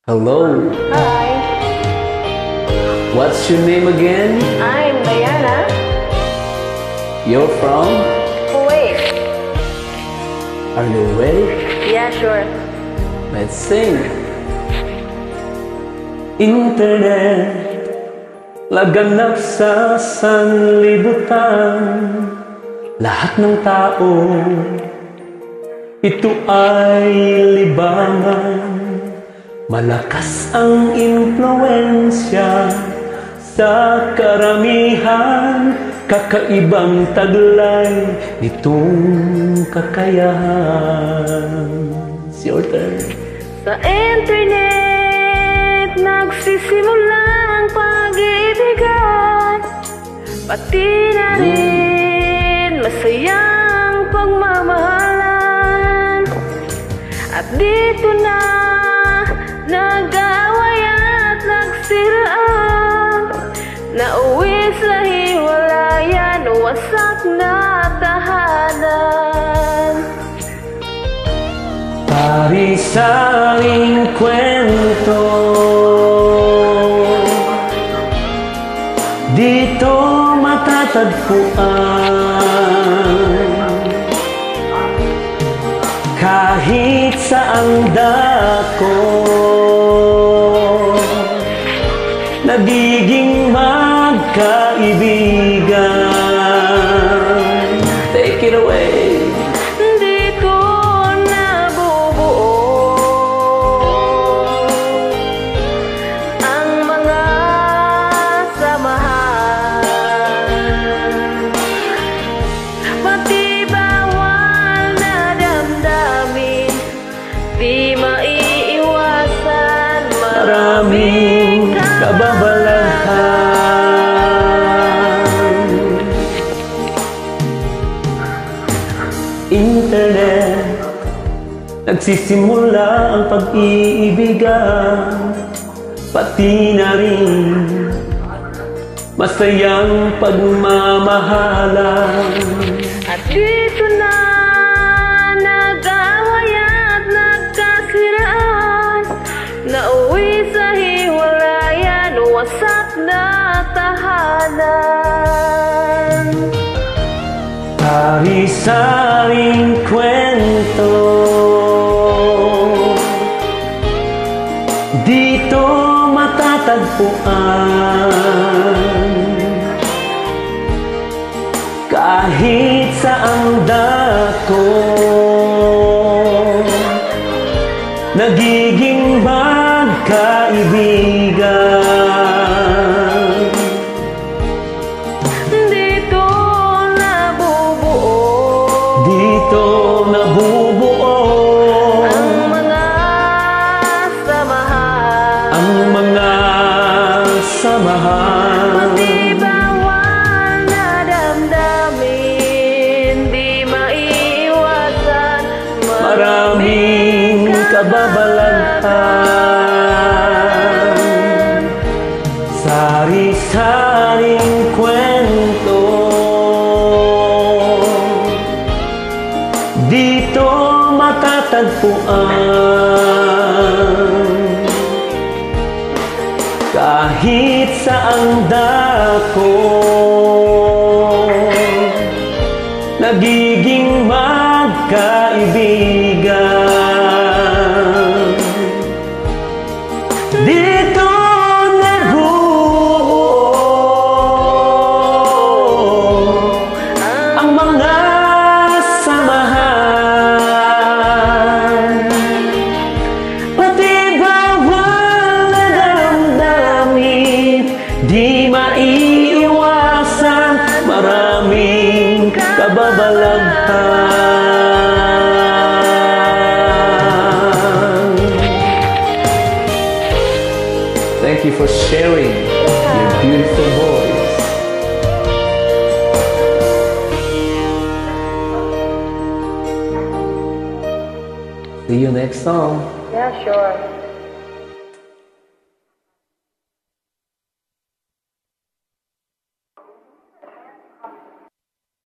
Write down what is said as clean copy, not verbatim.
Hello. Hi, What's your name again? I'm Diana. You're from? Kuwait. Are you ready? Yeah, sure. Let's sing. Internet, laganap sa sanlibutan. Lahat ng tao, ito ay libangan. Malakas ang impluensya sa karamihan. Kakaibang taglay nitong kakayahan. It's your turn. Sa internet, nagsisimula ang pag-iibigan. Pati na rin masayang pagmamahalan. At dito na nag-aaway at nagsiraan. Nauwi sa hiwalayan, wasak na tahanan. Pari-saring kwento, dito matatagpuan. Kahit saang dako, nagiging magkaibigan. Take it away. Dito nabubuo ang mga samahan. Pati bawal na damdamin, di maiiwasan. Maraming kababalahan. Internet, nagsisimula ang pag-iibigan. Pati na rin masayang pagmamahalan. At dito na nag-aaway at nagkasiraan. Nauwi sa hiwalayan, wasak na tahanan. Pari-saring kwento, dito matatagpuan. Kahit saang dako, nagiging magkaibigan. Dito nabubuo Dito nabubuo ang mga samahan. ang mga samahan. Pati bawal na damdamin, di maiiwasan. Maraming kababalaghan. Sari-saring kwento, dito matatagpuan. Kahit saang dako, nagiging magkaibigan. Dito nabuo ang mga samahan. Pati bawal na damdamin, di maiiwasan. Maraming kababalaghan. Thank you for sharing your beautiful voice. See you next song. Yeah, sure.